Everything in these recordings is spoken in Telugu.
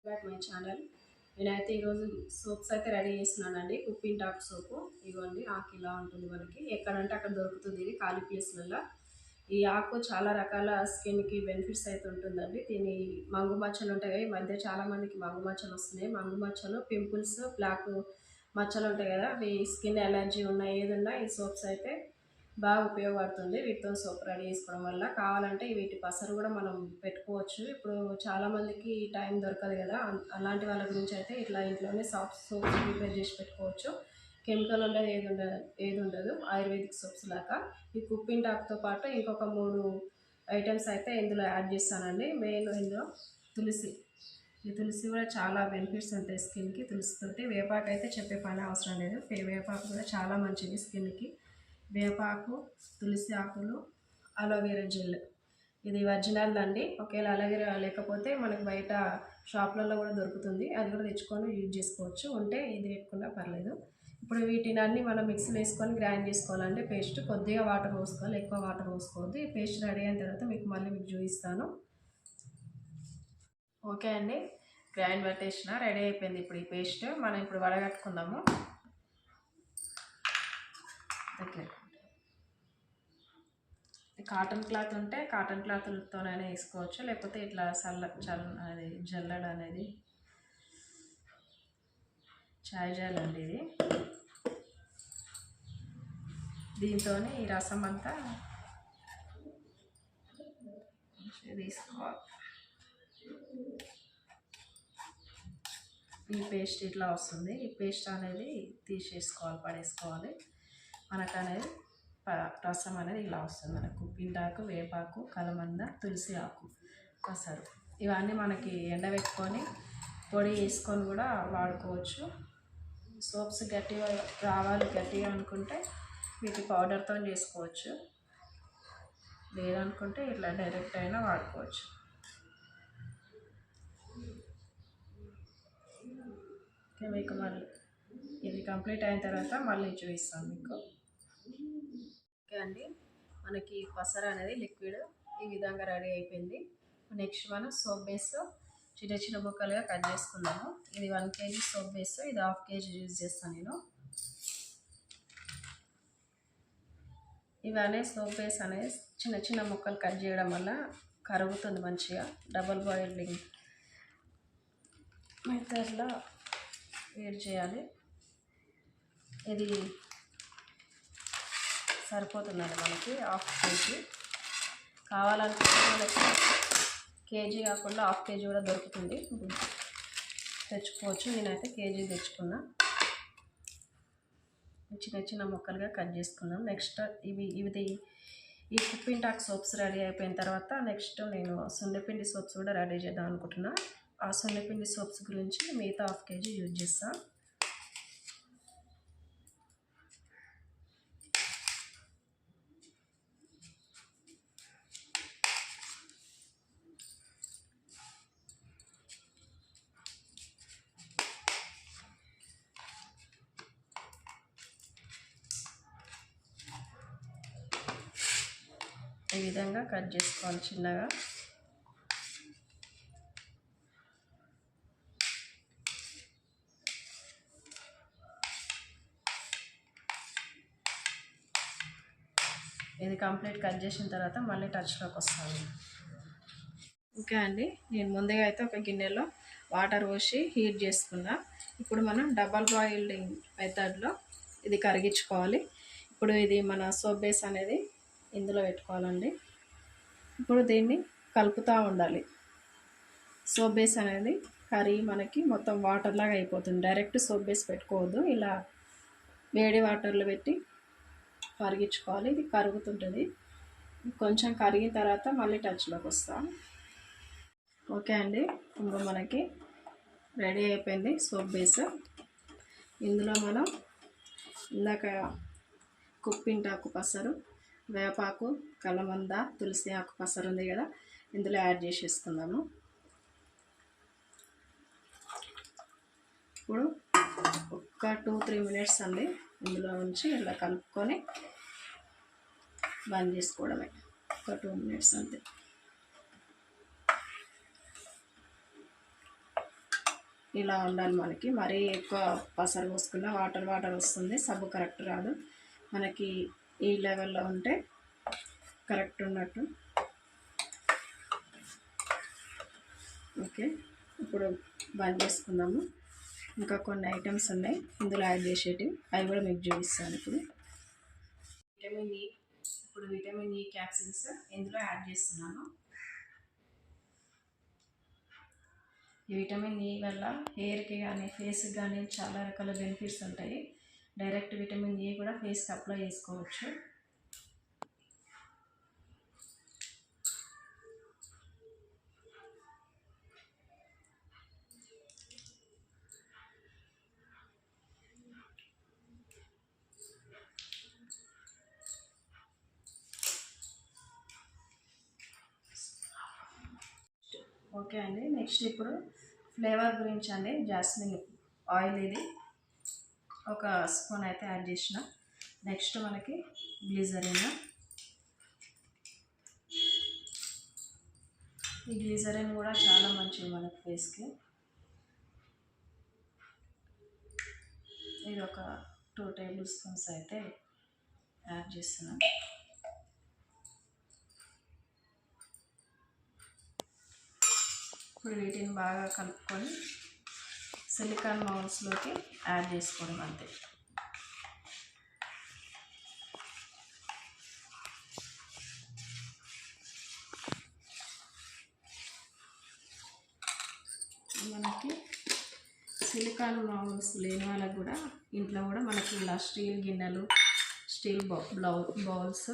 Back my channel. నేనైతే ఈరోజు సోప్స్ అయితే రెడీ చేస్తున్నానండి. కుప్పింగ్ టాక్ సోపు ఇవ్వండి. ఆకు ఇలా ఉంటుంది, మనకి ఎక్కడంటే అక్కడ దొరుకుతుంది. ఇది ఖాళీ ప్లేస్లలో ఈ ఆకు చాలా రకాల స్కిన్కి బెనిఫిట్స్ అయితే ఉంటుందండి. దీని మంగు మచ్చలు ఉంటాయి. ఈ మధ్య చాలా మందికి మంగు మచ్చలు వస్తున్నాయి. మంగు మచ్చలు, పింపుల్స్, బ్లాక్ మచ్చలు ఉంటాయి కదా, అవి స్కిన్ ఎలర్జీ ఉన్నా ఏది ఉన్నా ఈ సోప్స్ అయితే బాగా ఉపయోగపడుతుంది. వీటితో సోప్ రెడీ చేసుకోవడం వల్ల కావాలంటే వీటి పసరు కూడా మనం పెట్టుకోవచ్చు. ఇప్పుడు చాలామందికి టైం దొరకదు కదా, అలాంటి వాళ్ళ గురించి అయితే ఇట్లా ఇంట్లోనే సోప్ ప్రిపేర్ చేసి పెట్టుకోవచ్చు. కెమికల్ ఉండదు, ఏది ఉండదు, ఆయుర్వేదిక్ సోప్స్ లాగా. ఈ కుప్పింగ్ టాక్తో పాటు ఇంకొక 3 ఐటమ్స్ అయితే ఇందులో యాడ్ చేస్తానండి. మెయిన్ ఇందులో తులసి. ఈ తులసి కూడా చాలా బెనిఫిట్స్ ఉంటాయి స్కిన్కి. తులసితోటి వేపాకు అయితే చెప్పే పని అవసరం లేదు. వేపాకు కూడా చాలా మంచిది స్కిన్కి. వేపాకు, తులసి ఆకులు, అలోవెరా జెల్. ఇది ఒరిజినల్ అండి. ఒకవేళ అలోవెరా లేకపోతే మనకు బయట షాప్లలో కూడా దొరుకుతుంది, అది కూడా తెచ్చుకొని యూజ్ చేసుకోవచ్చు. ఉంటే ఇది పెట్టుకున్నా పర్లేదు. ఇప్పుడు వీటిని అన్నీ మనం మిక్సీలో వేసుకొని గ్రైండ్ చేసుకోవాలంటే పేస్ట్. కొద్దిగా వాటర్ పోసుకోవాలి, ఎక్కువ వాటర్ పోసుకోవద్దు. ఈ పేస్ట్ రెడీ అయిన తర్వాత మీకు చూపిస్తాను. ఓకే అండి, గ్రైండ్ పట్టేసిన రెడీ అయిపోయింది. ఇప్పుడు ఈ పేస్ట్ మనం ఇప్పుడు వడగట్టుకుందాము. కాటన్ క్లాత్ ఉంటే కాటన్ క్లాత్తోనైనా వేసుకోవచ్చు, లేకపోతే ఇట్లా అది జల్లెడ అనేది చాయ్ జల్ అండి. ఇది దీంతో ఈ రసం అంతా తీసుకోవాలి. ఈ పేస్ట్ ఇట్లా వస్తుంది. ఈ పేస్ట్ అనేది తీసేసుకోవాలి, పడేసుకోవాలి. మనకు అనేది రసం అనేది ఇలా వస్తుంది. మనకు పిండాకు, వేపాకు, కలమంద, తులసి ఆకు, పసరు, ఇవన్నీ మనకి ఎండబెట్టుకొని పొడి వేసుకొని కూడా వాడుకోవచ్చు. సోప్స్ గట్టిగా రావాలి, గట్టిగా అనుకుంటే వీటి పౌడర్తో చేసుకోవచ్చు, లేదనుకుంటే ఇట్లా డైరెక్ట్ అయినా వాడుకోవచ్చు. మీకు మళ్ళీ ఇది కంప్లీట్ అయిన తర్వాత మళ్ళీ చూపిస్తాను మీకు. ఓకే అండి, మనకి పసరు అనేది లిక్విడ్ ఈ విధంగా రెడీ అయిపోయింది. నెక్స్ట్ మనం సోప్ బేస్ చిన్న చిన్న ముక్కలుగా కట్ చేసుకున్నాము. ఇది 1 kg సోప్ బేస్, ఇది 1/2 kg యూజ్ చేస్తాను నేను. ఇవన్నీ సోప్ బేస్ అనేది చిన్న చిన్న ముక్కలు కట్ చేయడం వల్ల కరుగుతుంది మంచిగా. డబుల్ బాయిలింగ్ మెథడ్లో వేడి చేయాలి. ఇది సరిపోతుందండి మనకి 1/2 kg. కావాలనుకుంటే మనకి కేజీ కాకుండా 1/2 kg కూడా దొరుకుతుంది, తెచ్చుకోవచ్చు. నేనైతే కేజీ తెచ్చుకున్నా. చిన్న చిన్న ముక్కలుగా కట్ చేసుకున్నాం. నెక్స్ట్ ఈ కుప్పింగ్ టాక్ సోప్స్ రెడీ అయిపోయిన తర్వాత నెక్స్ట్ నేను సున్నపిండి సోప్స్ కూడా రెడీ చేద్దాం అనుకుంటున్నా. ఆ సున్నపిండి సోప్స్ గురించి మిగతా 1/2 kg యూజ్ చేస్తాను. ఈ విధంగా కట్ చేసుకోవాలి చిన్నగా. ఇది కంప్లీట్ కట్ చేసిన తర్వాత మళ్ళీ టచ్లోకి వస్తాను. ఓకే అండి, నేను ముందుగా అయితే ఒక గిన్నెలో వాటర్ పోసి హీట్ చేసుకున్నా. ఇప్పుడు మనం డబల్ బాయిలింగ్ మెథడ్లో ఇది కరిగించుకోవాలి. ఇప్పుడు ఇది మన సోప్ బేస్ అనేది ఇందులో పెట్టుకోవాలండి. ఇప్పుడు దీన్ని కలుపుతూ ఉండాలి. సోప్ బేస్ అనేది కరిగి మనకి మొత్తం వాటర్ లాగా అయిపోతుంది. డైరెక్ట్ సోప్ బేస్ పెట్టుకోవద్దు, ఇలా వేడి వాటర్లో పెట్టి కరిగించుకోవాలి. ఇది కరుగుతుంటుంది. కొంచెం కరిగిన తర్వాత మళ్ళీ టచ్లోకి వస్తాం. ఓకే అండి, ఇప్పుడు మనకి రెడీ అయిపోయింది సోప్ బేస్. ఇందులో మనం ఇందాక కుప్పింగ్ టాకు పసరు, వేపాకు, కలమంద, తులసి ఆకు పసరు ఉంది కదా, ఇందులో యాడ్ చేసేసుకుందాము. ఇప్పుడు ఒక 2-3 మినిట్స్ అండి ఇందులో ఉంచి ఇలా కలుపుకొని బంద్ చేసుకోవడమే. ఒక 2 మినిట్స్ అంతే. ఇలా ఉండాలి మనకి. మరీ ఎక్కువ పసరు పోసుకున్న వాటర్ వస్తుంది, సబ్బు కరెక్ట్ రాదు మనకి. ఈ లెవెల్లో ఉంటే కరెక్ట్ ఉన్నట్టు. ఓకే, ఇప్పుడు బంద్ చేసుకుందాము. ఇంకా కొన్ని ఐటమ్స్ ఉన్నాయి ఇందులో యాడ్ చేసేటివి, అవి కూడా మీకు చూపిస్తాను ఇప్పుడు. విటమిన్ ఈ క్యాప్సిల్స్ ఇందులో యాడ్ చేస్తున్నాను. ఈ విటమిన్ ఈ వల్ల హెయిర్కి కానీ ఫేస్కి కానీ చాలా రకాల బెనిఫిట్స్ ఉంటాయి. డైరెక్ట్ విటమిన్ ఈ కూడా ఫేస్కి అప్లై చేసుకోవచ్చు. ఓకే అండి, నెక్స్ట్ ఇప్పుడు ఫ్లేవర్ గురించి అండి. జాస్మిన్ ఆయిల్ ఇది ఒక స్పూన్ అయితే యాడ్ చేసిన. నెక్స్ట్ మనకి గ్లిజరిన్. ఈ గ్లిజరిన్ కూడా చాలా మంచిది మన ఫేస్కి. ఇది ఒక 2 టేబుల్ స్పూన్స్ అయితే యాడ్ చేస్తున్నాను. ఇప్పుడు వీటిని బాగా కలుపుకొని సిలికాన్ బౌల్స్లోకి యాడ్ చేసుకోవడం అంతే. మనకి సిలికాన్ బౌల్స్ లేని వాళ్ళకి కూడా ఇంట్లో కూడా మనకి ఇలా స్టీల్ గిన్నెలు, స్టీల్ బౌల్స్,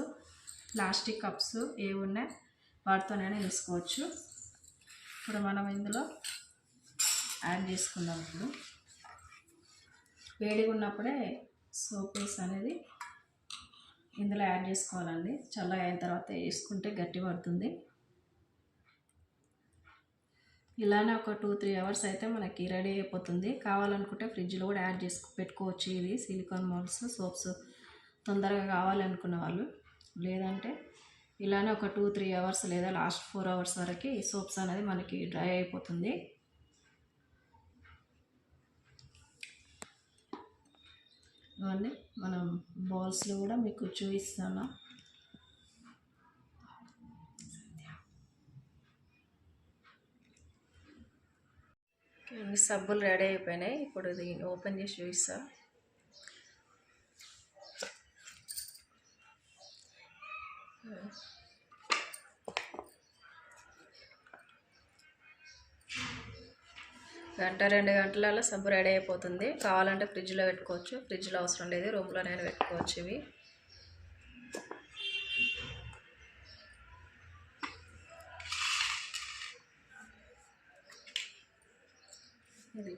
ప్లాస్టిక్ కప్స్ ఏవి ఉన్నాయి వాటితోనైనా వేసుకోవచ్చు. ఇప్పుడు మనం ఇందులో యాడ్ చేసుకుందాం. ఇప్పుడు వేడిగా ఉన్నప్పుడే సోప్ పేస్ట్ అనేది ఇందులో యాడ్ చేసుకోవాలండి. చల్లగా అయిన తర్వాత వేసుకుంటే గట్టి పడుతుంది. ఇలానే ఒక 2-3 అవర్స్ అయితే మనకి రెడీ అయిపోతుంది. కావాలనుకుంటే ఫ్రిడ్జ్లో కూడా యాడ్ పెట్టుకోవచ్చు. ఇది సిలికాన్ బౌల్స్ సోప్స్ తొందరగా కావాలనుకున్న వాళ్ళు. లేదంటే ఇలానే ఒక 2-3 అవర్స్ లేదా లాస్ట్ 4 అవర్స్ వరకు ఈ సోప్స్ అనేది మనకి డ్రై అయిపోతుంది. ఇవన్నీ మనం బౌల్స్లో కూడా మీకు చూపిస్తాను. సబ్బులు రెడీ అయిపోయినాయి. ఇప్పుడు దీన్ని ఓపెన్ చేసి చూపిస్తా. గంట 2 గంటలలో సబ్బు రెడీ అయిపోతుంది. కావాలంటే ఫ్రిడ్జ్లో పెట్టుకోవచ్చు, ఫ్రిడ్జ్లో అవసరం లేదు, రూమ్లోనైనా పెట్టుకోవచ్చు. ఇవి ఇది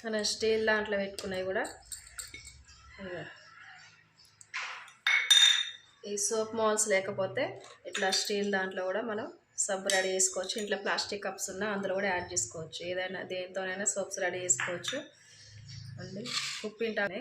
మన స్టీల్ దాంట్లో పెట్టుకున్నాయి కూడా. ఈ సోప్ మౌల్స్ లేకపోతే ఇట్లా స్టీల్ దాంట్లో కూడా మనం సబ్బు రెడీ చేసుకోవచ్చు. ఇంట్లో ప్లాస్టిక్ కప్స్ ఉన్నా అందులో కూడా యాడ్ చేసుకోవచ్చు. ఏదైనా దేనితోనైనా సోప్స్ రెడీ చేసుకోవచ్చు అండి. ఉప్పింటానే